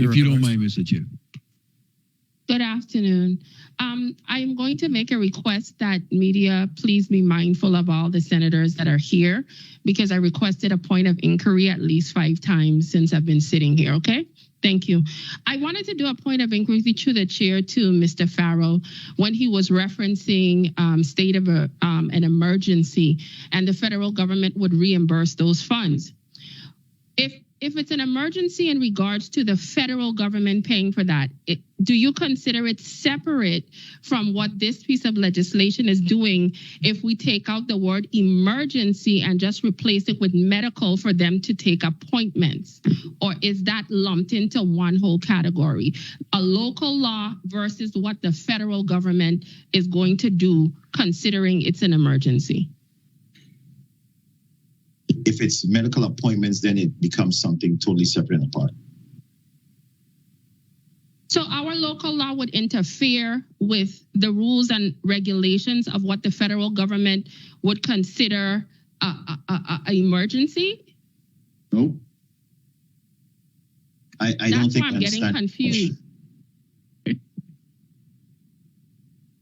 If you don't mind, Mr. Chair. Good afternoon. I am going to make a request that media please be mindful of all the senators that are here, because I requested a point of inquiry at least 5 times since I've been sitting here, okay? Thank you. I wanted to do a point of inquiry to the chair, to Mr. Farrell, when he was referencing state of an emergency and the federal government would reimburse those funds. If it's an emergency in regards to the federal government paying for that, do you consider it separate from what this piece of legislation is doing if we take out the word emergency and just replace it with medical for them to take appointments? Or is that lumped into one whole category? A local law versus what the federal government is going to do considering it's an emergency? If it's medical appointments, then it becomes something totally separate and apart. So our local law would interfere with the rules and regulations of what the federal government would consider a emergency? No. I don't think why I'm getting confused. So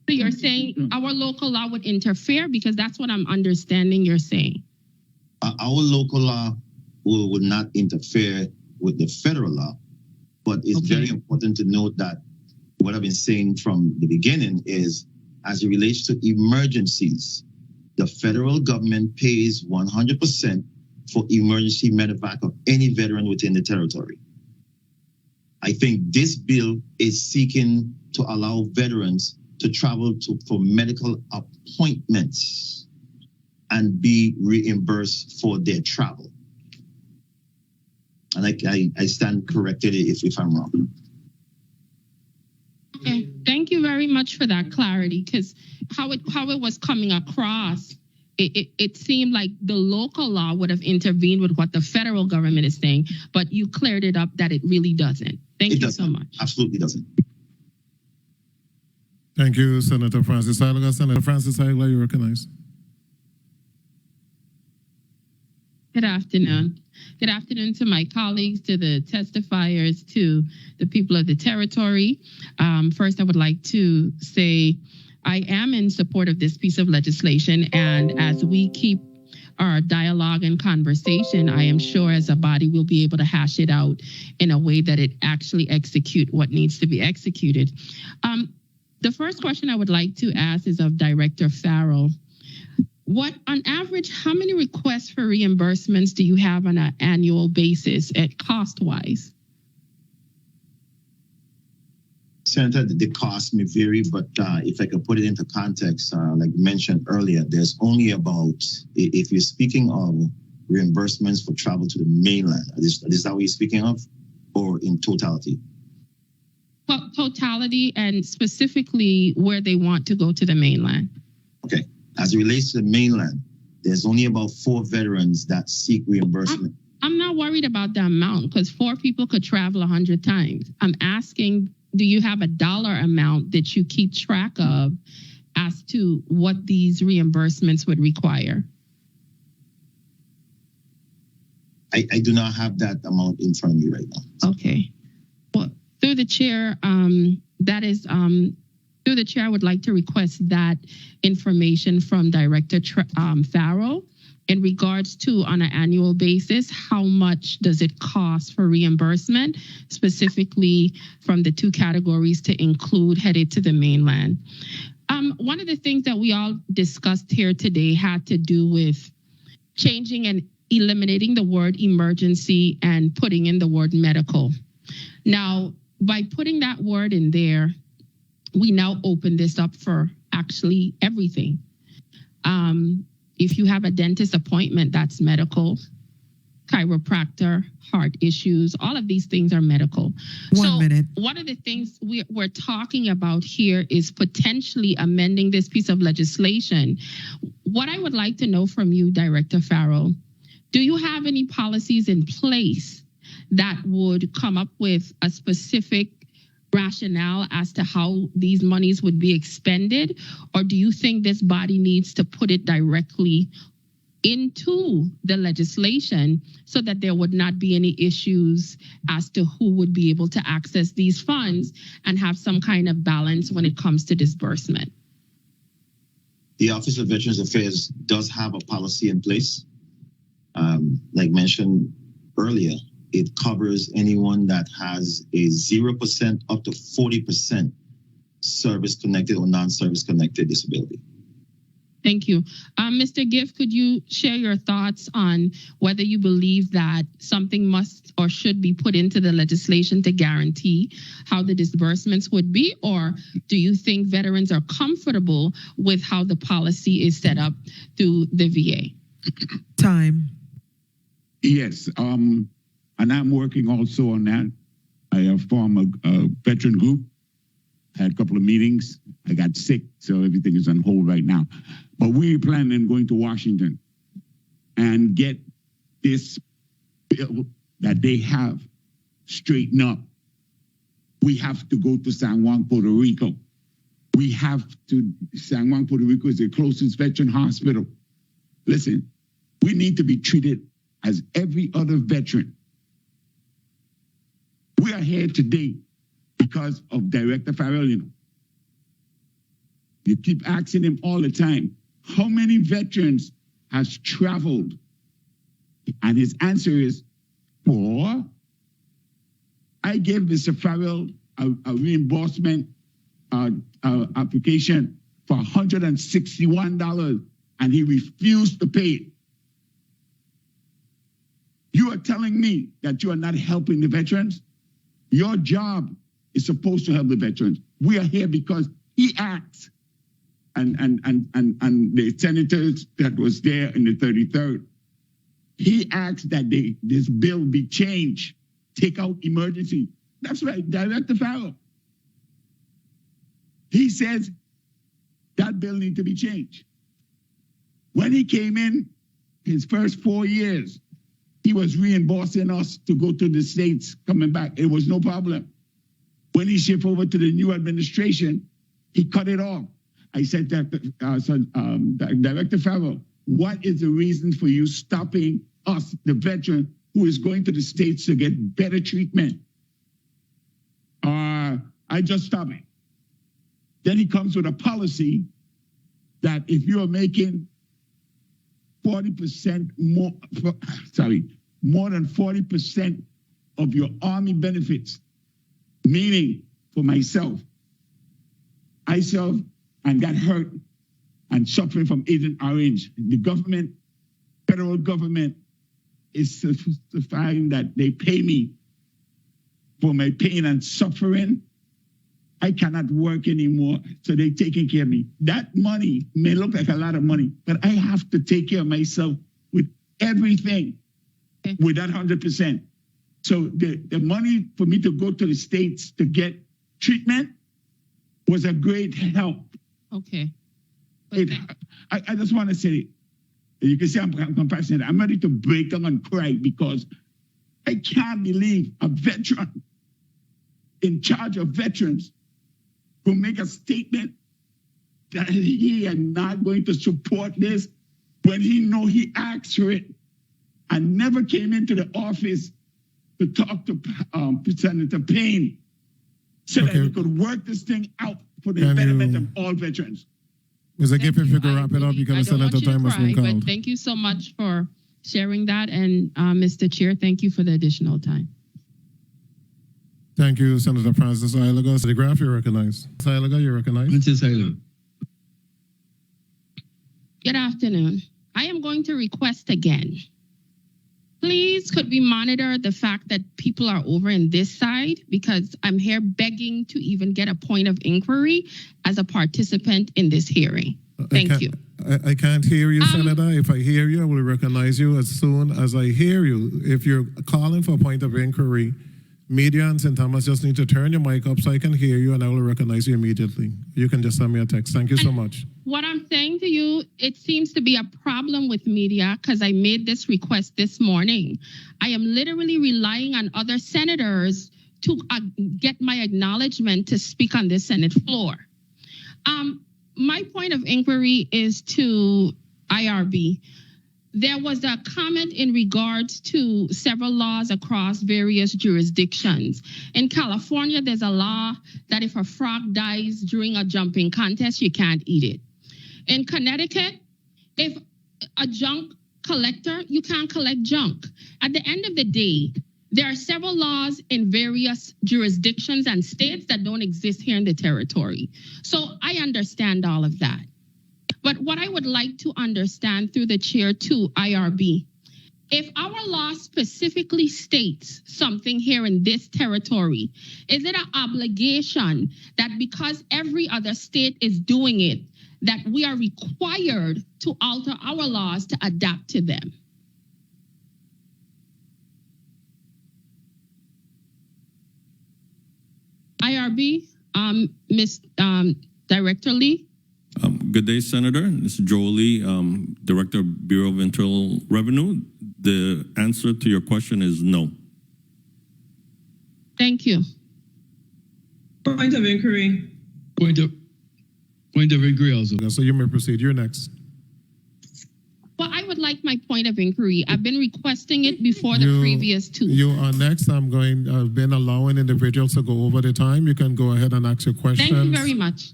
you're saying our local law would interfere, because that's what I'm understanding you're saying. Our local law will not interfere with the federal law, but it's very important to note that what I've been saying from the beginning is, as it relates to emergencies, the federal government pays 100% for emergency medevac of any veteran within the territory. I think this bill is seeking to allow veterans to travel for medical appointments and be reimbursed for their travel. And I stand corrected if I'm wrong. Okay, thank you very much for that clarity, because how it was coming across, it seemed like the local law would have intervened with what the federal government is saying, but you cleared it up that it really doesn't. Thank you so much. Absolutely doesn't. Thank you, Senator Francis Heyliger. Senator Francis Heyliger, you recognize. Good afternoon. Good afternoon to my colleagues, to the testifiers, to the people of the territory. First, I would like to say I am in support of this piece of legislation, and as we keep our dialogue and conversation, I am sure as a body we'll be able to hash it out in a way that it actually execute what needs to be executed. The first question I would like to ask is of Director Farrell. What, on average, how many requests for reimbursements do you have on an annual basis at cost-wise? Senator, the cost may vary, but if I could put it into context, like mentioned earlier, there's only about, if you're speaking of reimbursements for travel to the mainland, is that what you're speaking of, or in totality? Well, totality, and specifically where they want to go to the mainland. Okay. As it relates to the mainland, there's only about 4 veterans that seek reimbursement. I'm not worried about the amount, because 4 people could travel 100 times. I'm asking, do you have a dollar amount that you keep track of as to what these reimbursements would require? I do not have that amount in front of me right now. Okay. Well, through the chair, through the chair, I would like to request that information from Director Farrell in regards to, on an annual basis, how much does it cost for reimbursement, specifically from the 2 categories to include headed to the mainland. One of the things that we all discussed here today had to do with changing and eliminating the word emergency and putting in the word medical. Now, by putting that word in there, we now open this up for actually everything. If you have a dentist appointment, that's medical. Chiropractor, heart issues, all of these things are medical. One minute. One of the things we're talking about here is potentially amending this piece of legislation. What I would like to know from you, Director Farrell, do you have any policies in place that would come up with a specific rationale as to how these monies would be expended? Or do you think this body needs to put it directly into the legislation so that there would not be any issues as to who would be able to access these funds and have some kind of balance when it comes to disbursement? The Office of Veterans Affairs does have a policy in place. Like mentioned earlier, it covers anyone that has a 0% up to 40% service-connected or non-service-connected disability. Thank you. Mr. Gift, could you share your thoughts on whether you believe that something must or should be put into the legislation to guarantee how the disbursements would be, or do you think veterans are comfortable with how the policy is set up through the VA? Time. Yes, and I'm working also on that. I have formed a veteran group. Had a couple of meetings. I got sick, so everything is on hold right now. But we're planning on going to Washington and get this bill that they have straightened up. We have to go to San Juan, Puerto Rico. San Juan, Puerto Rico is the closest veteran hospital. Listen, we need to be treated as every other veteran. We are here today because of Director Farrell. You keep asking him all the time, how many veterans has traveled? And his answer is 4. I gave Mr. Farrell a reimbursement application for $161, and he refused to pay it. You are telling me that you are not helping the veterans? Your job is supposed to help the veterans. We are here because he asked. And the senators that was there in the 33rd, he asked that this bill be changed, take out emergency. That's right, Director Farrell. He says that bill need to be changed. When he came in, his first 4 years, he was reimbursing us to go to the States, coming back. It was no problem. When he shifted over to the new administration, he cut it off. I said, Director Farrell, what is the reason for you stopping us, the veteran who is going to the States to get better treatment? I just stop it. Then he comes with a policy that if you are making 40% more, more than 40% of your Army benefits, meaning for myself, I served and got hurt and suffering from Agent Orange. The government, federal government, is certifying that they pay me for my pain and suffering. I cannot work anymore, so they're taking care of me. That money may look like a lot of money, but I have to take care of myself with everything, with that 100%. So the money for me to go to the States to get treatment was a great help. Okay. I just want to say, you can say I'm compassionate. I'm ready to break down and cry because I can't believe a veteran in charge of veterans will make a statement that he is not going to support this when he know he asked for it and never came into the office to talk to Senator Payne so that we could work this thing out for the benefit of all veterans. Mr. Giff, if you could wrap it up, because the Senator time has been called. But thank you so much for sharing that. And Mr. Chair, thank you for the additional time. Thank you, Senator Francis Heyliger. The graph, you're recognized. Heyliger, you're recognized. Francis Heyliger. Good afternoon. I am going to request again. Please, could we monitor the fact that people are over in this side? Because I'm here begging to even get a point of inquiry as a participant in this hearing. Thank you. I can't hear you, Senator. If I hear you, I will recognize you as soon as I hear you. If you're calling for a point of inquiry, media and St. Thomas just need to turn your mic up so I can hear you, and I will recognize you immediately. You can just send me a text. Thank you so much. What I'm saying to you, it seems to be a problem with media because I made this request this morning. I am literally relying on other senators to get my acknowledgement to speak on this Senate floor. My point of inquiry is to IRB. there was a comment in regards to several laws across various jurisdictions. In California, there's a law that if a frog dies during a jumping contest, you can't eat it. In Connecticut, if a junk collector, you can't collect junk. At the end of the day, there are several laws in various jurisdictions and states that don't exist here in the territory. So I understand all of that. But what I would like to understand through the chair to IRB, if our law specifically states something here in this territory, is it an obligation that because every other state is doing it, that we are required to alter our laws to adapt to them? IRB, Ms. Director Lee. Good day, Senator. This is Joel Lee, Director of Bureau of Internal Revenue. The answer to your question is no. Thank you. Point of inquiry. Point of inquiry also. So you may proceed. You're next. Well, I would like my point of inquiry. I've been requesting it before the previous two. You are next. I've been allowing individuals to go over the time. You can go ahead and ask your questions. Thank you very much.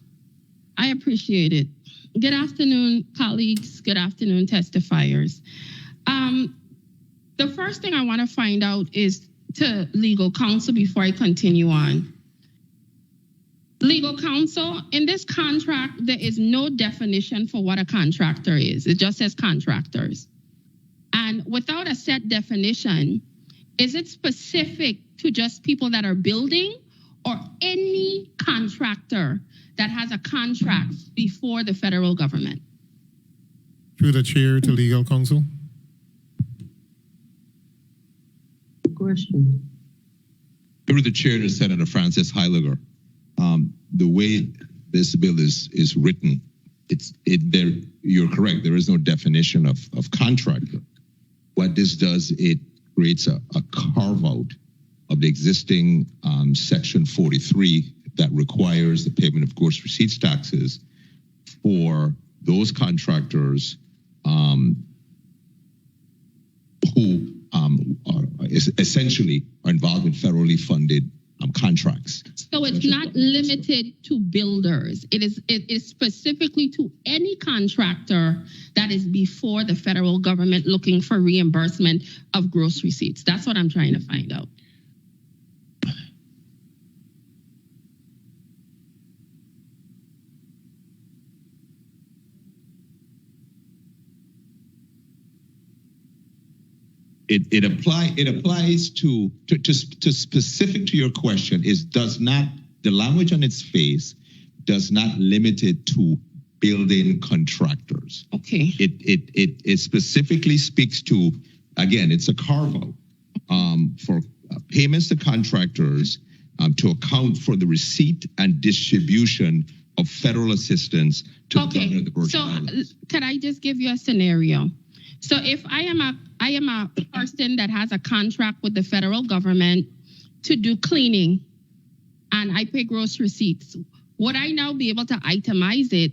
I appreciate it. Good afternoon, colleagues. Good afternoon, testifiers. The first thing I want to find out is to legal counsel before I continue on. Legal counsel, in this contract, there is no definition for what a contractor is. It just says contractors. And without a set definition, is it specific to just people that are building or any contractor that has a contract before the federal government? Through the chair to legal counsel. Question. Through the chair to Senator Francis Heyliger. The way this bill is written, you're correct. There is no definition of contractor. What this does, it creates a carve out of the existing Section 43 that requires the payment of gross receipts taxes for those contractors who essentially are involved in federally funded contracts. So it's not limited to builders. It is specifically to any contractor that is before the federal government looking for reimbursement of gross receipts. That's what I'm trying to find out. It applies to specific to your question is the language on its face does not limit it to building contractors. Okay. It specifically speaks to, again, it's a carve out for payments to contractors to account for the receipt and distribution of federal assistance to the government of the Virgin Islands. Can I just give you a scenario? So if I am a person that has a contract with the federal government to do cleaning and I pay gross receipts, would I now be able to itemize it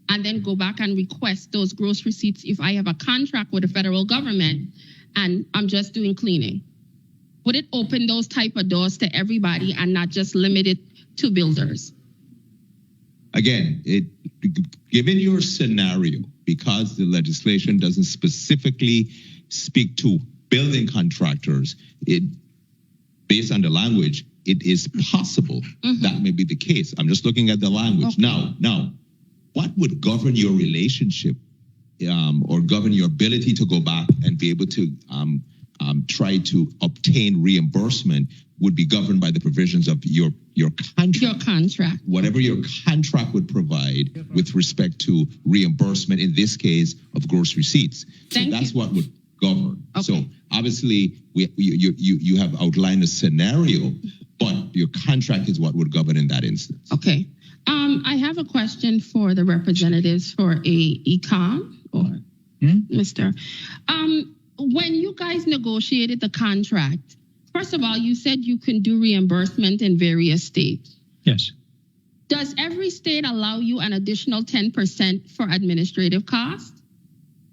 and then go back and request those gross receipts if I have a contract with the federal government and I'm just doing cleaning? Would it open those type of doors to everybody and not just limit it to builders? Again, given your scenario, because the legislation doesn't specifically speak to building contractors, based on the language, it is possible that may be the case. I'm just looking at the language. Okay. Now, what would govern your relationship or govern your ability to go back and be able to try to obtain reimbursement would be governed by the provisions of your contract. Your contract. Whatever your contract would provide with respect to reimbursement, in this case, of gross receipts. So that's what would govern. Okay. So obviously, you have outlined a scenario, but your contract is what would govern in that instance. Okay. I have a question for the representatives for ECOM or Mr. When you guys negotiated the contract, first of all, you said you can do reimbursement in various states. Yes. Does every state allow you an additional 10% for administrative costs?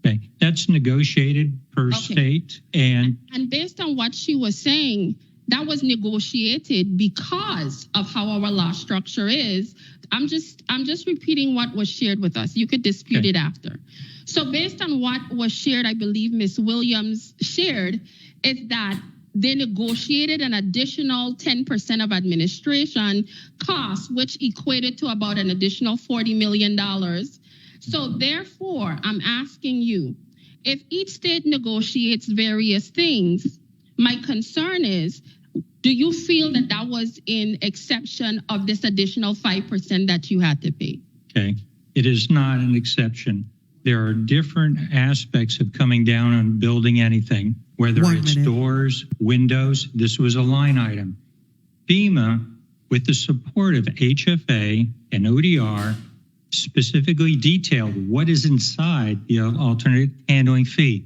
Okay, that's negotiated per state, and based on what she was saying, that was negotiated because of how our law structure is. I'm just repeating what was shared with us. You could dispute it after. So based on what was shared, I believe Ms. Williams shared, is that they negotiated an additional 10% of administration costs, which equated to about an additional $40 million. So therefore, I'm asking you, if each state negotiates various things, my concern is, do you feel that that was in exception of this additional 5% that you had to pay? Okay, it is not an exception. There are different aspects of coming down on building anything, whether it's doors, windows. This was a line item. FEMA, with the support of HFA and ODR, specifically detailed what is inside the alternate handling fee.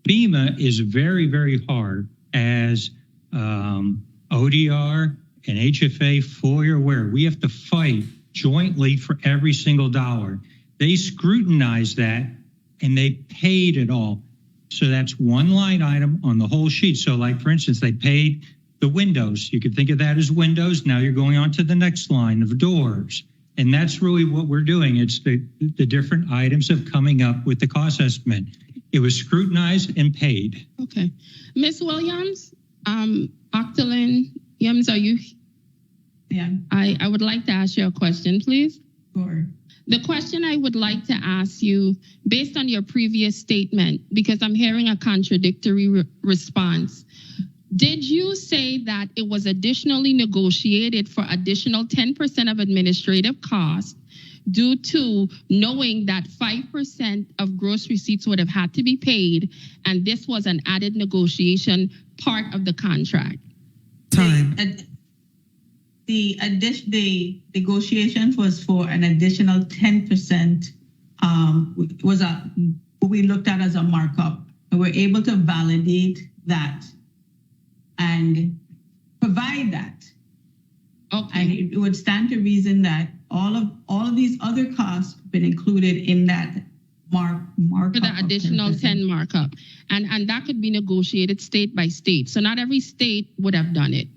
FEMA is very, very hard, as ODR and HFA fully aware. We have to fight jointly for every single dollar. They scrutinized that and they paid it all. So that's one line item on the whole sheet. So like, for instance, they paid the windows. You could think of that as windows. Now you're going on to the next line of doors. And that's really what we're doing. It's the different items of coming up with the cost estimate. It was scrutinized and paid. Okay. Ms. Williams, Octalyn Williams, are you? Yeah. I would like to ask you a question, please. Sure. The question I would like to ask you, based on your previous statement, because I'm hearing a contradictory response, did you say that it was additionally negotiated for additional 10% of administrative costs due to knowing that 5% of gross receipts would have had to be paid, and this was an added negotiation part of the contract? Time. The negotiations was for an additional 10%. Was what we looked at as a markup, and we're able to validate that and provide that. Okay. And it would stand to reason that all of these other costs have been included in that markup. For the additional 10 markup. And that could be negotiated state by state. So not every state would have done it.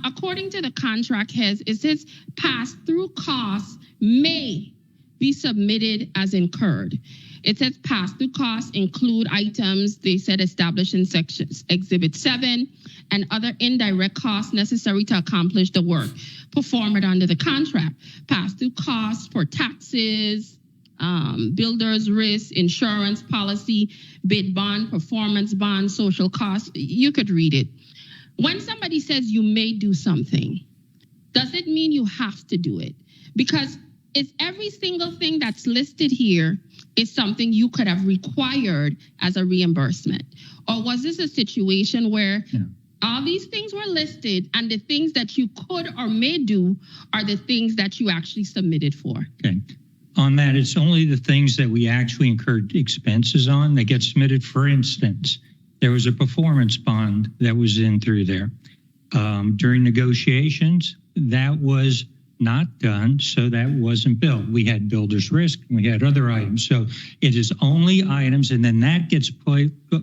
According to the contract, it says pass-through costs may be submitted as incurred. It says pass-through costs include items, they said, established in sections Exhibit 7 and other indirect costs necessary to accomplish the work performed under the contract. Pass-through costs for taxes, builder's risk, insurance policy, bid bond, performance bond, social costs. You could read it. When somebody says you may do something, does it mean you have to do it? Because is every single thing that's listed here is something you could have required as a reimbursement? Or was this a situation where all these things were listed and the things that you could or may do are the things that you actually submitted for? Okay. On that, it's only the things that we actually incurred expenses on that get submitted. For instance, there was a performance bond that was in through there. During negotiations, that was not done, so that wasn't billed. We had builder's risk, we had other items. So it is only items, and then that gets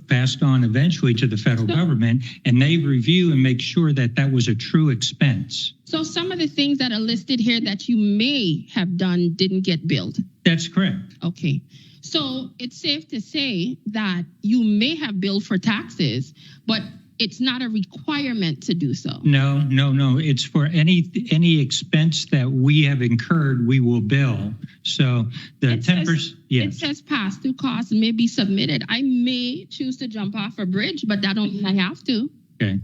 passed on eventually to the federal government, and they review and make sure that that was a true expense. So some of the things that are listed here that you may have done didn't get billed? That's correct. Okay. So it's safe to say that you may have billed for taxes, but it's not a requirement to do so. No. It's for any expense that we have incurred, we will bill. So the 10%, yes. It says pass-through costs may be submitted. I may choose to jump off a bridge, but that don't mean I have to. Okay.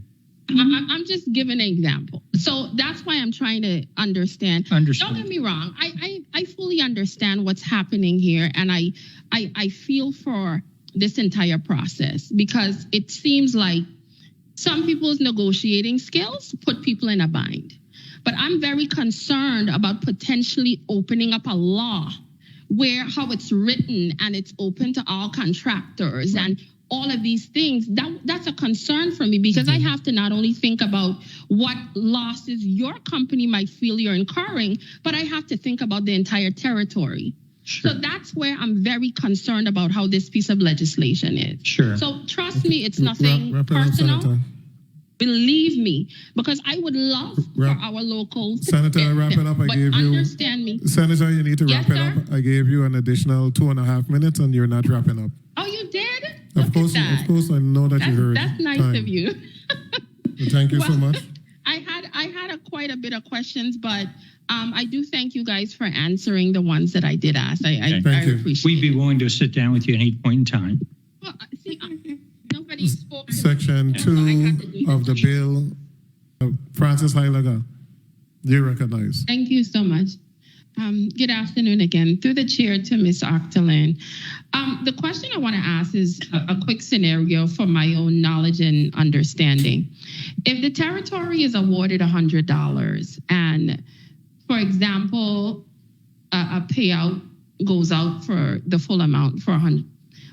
I'm just giving an example. So that's why I'm trying to understand. Don't get me wrong. I fully understand what's happening here, and I feel for this entire process, because it seems like some people's negotiating skills put people in a bind. But I'm very concerned about potentially opening up a law where how it's written and it's open to all contractors and all of these things. That's a concern for me, because I have to not only think about what losses your company might feel you're incurring, but I have to think about the entire territory. Sure. So that's where I'm very concerned about how this piece of legislation is. Sure. So trust me, it's nothing Wrap it up, personal. Senator. Believe me, because I would love for our locals. Senator, to wrap get it up. I but gave you. understand me. Senator, you need to Yes, wrap it sir? up. I gave you an additional 2.5 minutes, and you're not wrapping up. Oh, you did? Of course, I know that you heard. That's nice time. of you. Well, thank you so Well, much. I had quite a bit of questions, but I do thank you guys for answering the ones that I did ask. I Thank you. appreciate We'd be it. willing to sit down with you at any point in time. Well, see, nobody spoke. Section So I had 2 to do of the this. bill. Francis Heyliger, you recognize. Thank you so much. Good afternoon again. Through the chair to Ms. Octolin. The question I want to ask is a quick scenario for my own knowledge and understanding. If the territory is awarded $100 and, for example, a payout goes out for the full amount for $100,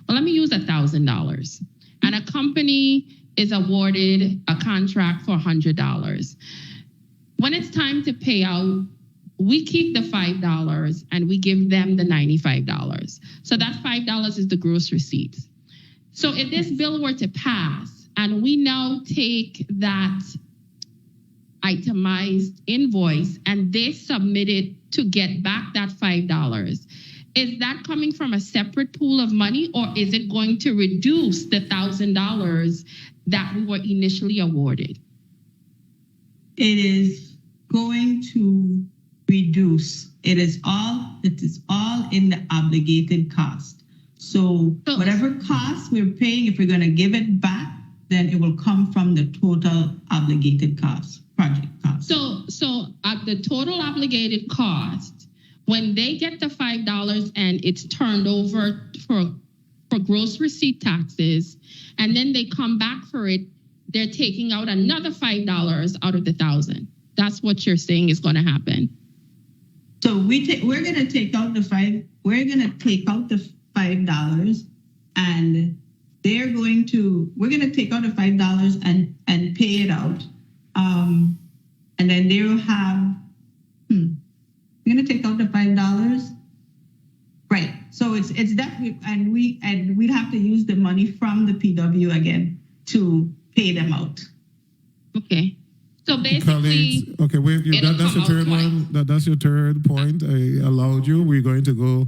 well, let me use $1,000, and a company is awarded a contract for $100. When it's time to pay out, we keep the $5 and we give them the $95. So that $5 is the gross receipts. So if this bill were to pass and we now take that itemized invoice and they submit it to get back that $5, is that coming from a separate pool of money, or is it going to reduce the $1,000 that we were initially awarded? It is going to reduce. It is all in the obligated cost. So whatever cost we're paying, if we're going to give it back, then it will come from the total obligated cost, project cost. So at the total obligated cost, when they get the $5 and it's turned over for gross receipt taxes, and then they come back for it, they're taking out another $5 out of the $1,000. That's what you're saying is going to happen. So we're going to take out the $5. We're going to take out the $5, and we're going to take out the $5 and pay it out. And then they will have. We're going to take out the $5. Right. So it's definitely, and we'd have to use the money from the PW again to pay them out. Okay. So basically, okay, wait. That's your third one. That's your third point. I allowed you. We're going to go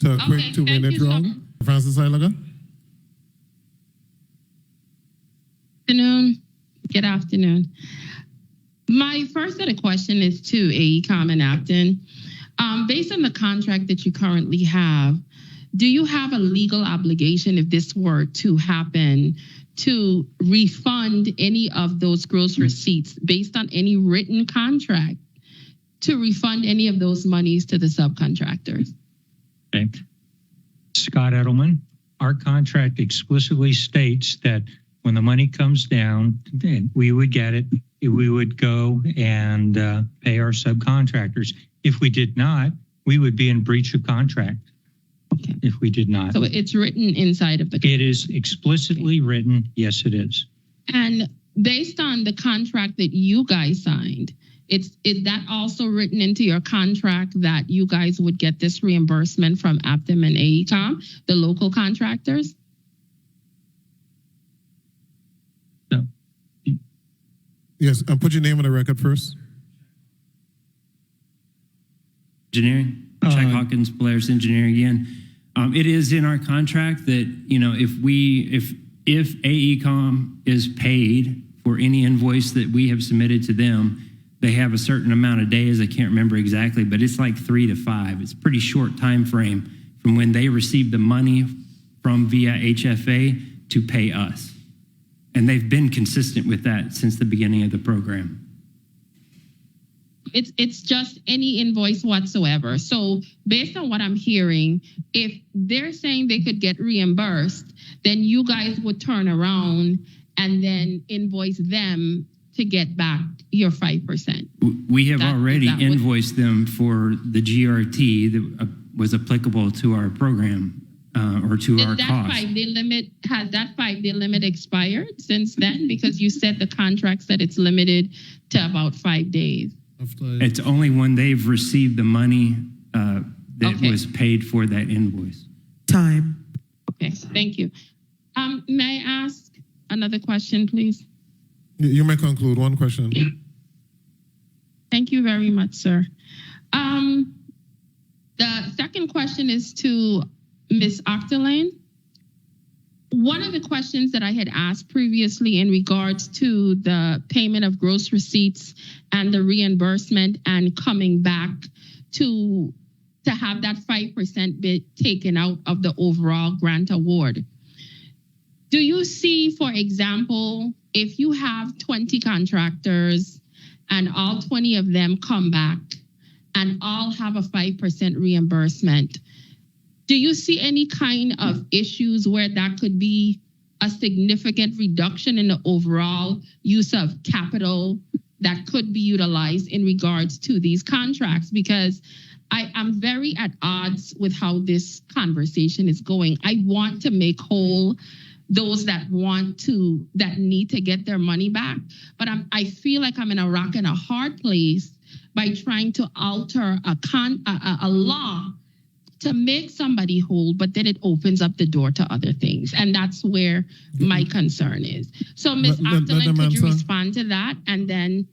to a quick 2-minute round. Francis Heyliger. Good afternoon. My first set of question is to AECOM and Acton. Based on the contract that you currently have, do you have a legal obligation, if this were to happen, to refund any of those gross receipts based on any written contract, to refund any of those monies to the subcontractors? Okay. Scott Edelman, our contract explicitly states that when the money comes down, we would get it. We would go and pay our subcontractors. If we did not, we would be in breach of contract. Okay. If we did not. So it's written inside of the contract. It is explicitly written. Yes, it is. And based on the contract that you guys signed, is that also written into your contract that you guys would get this reimbursement from Aptim and AECOM, the local contractors? No. Yes, put your name on the record first. Engineering, Chuck Hawkins, Polaris Engineering again. It is in our contract that, if AECOM is paid for any invoice that we have submitted to them, they have a certain amount of days. I can't remember exactly, but it's like 3 to 5. It's a pretty short time frame from when they receive the money from via HFA to pay us. And they've been consistent with that since the beginning of the program. It's just any invoice whatsoever. So based on what I'm hearing, if they're saying they could get reimbursed, then you guys would turn around and then invoice them to get back your 5%. We have already invoiced them for the GRT that was applicable to our program or to our cost. Has that 5-day limit expired since then? Because you said the contract said it's limited to about 5 days. It's only when they've received the money that Okay. was paid for that invoice. Time. Okay, thank you. May I ask another question, please? You may conclude. One question. Thank you very much, sir. The second question is to Ms. Octolane. One of the questions that I had asked previously in regards to the payment of gross receipts and the reimbursement and coming back to have that 5% bit taken out of the overall grant award. Do you see, for example, if you have 20 contractors and all 20 of them come back and all have a 5% reimbursement, do you see any kind of issues where that could be a significant reduction in the overall use of capital that could be utilized in regards to these contracts? Because I'm very at odds with how this conversation is going. I want to make whole those that need to get their money back, but I feel like I'm in a rock and a hard place by trying to alter a law to make somebody whole, but then it opens up the door to other things. And that's where my concern is. So Ms. Octolane, could you respond to that? And then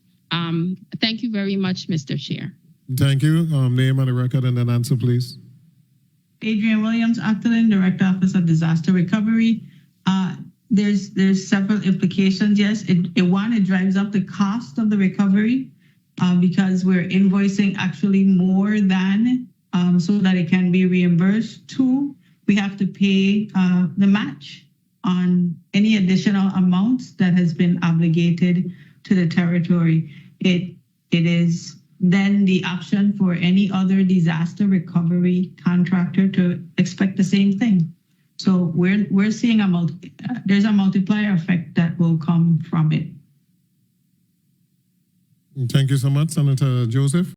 thank you very much, Mr. Chair. Thank you. Name on the record and then answer, please. Adrian Williams, Octolane, Director, Office of Disaster Recovery. There's several implications. Yes, it drives up the cost of the recovery because we're invoicing actually more than so that it can be reimbursed. Two, we have to pay the match on any additional amounts that has been obligated to the territory. It is then the option for any other disaster recovery contractor to expect the same thing. So we're seeing there's a multiplier effect that will come from it. Thank you so much, Senator Joseph.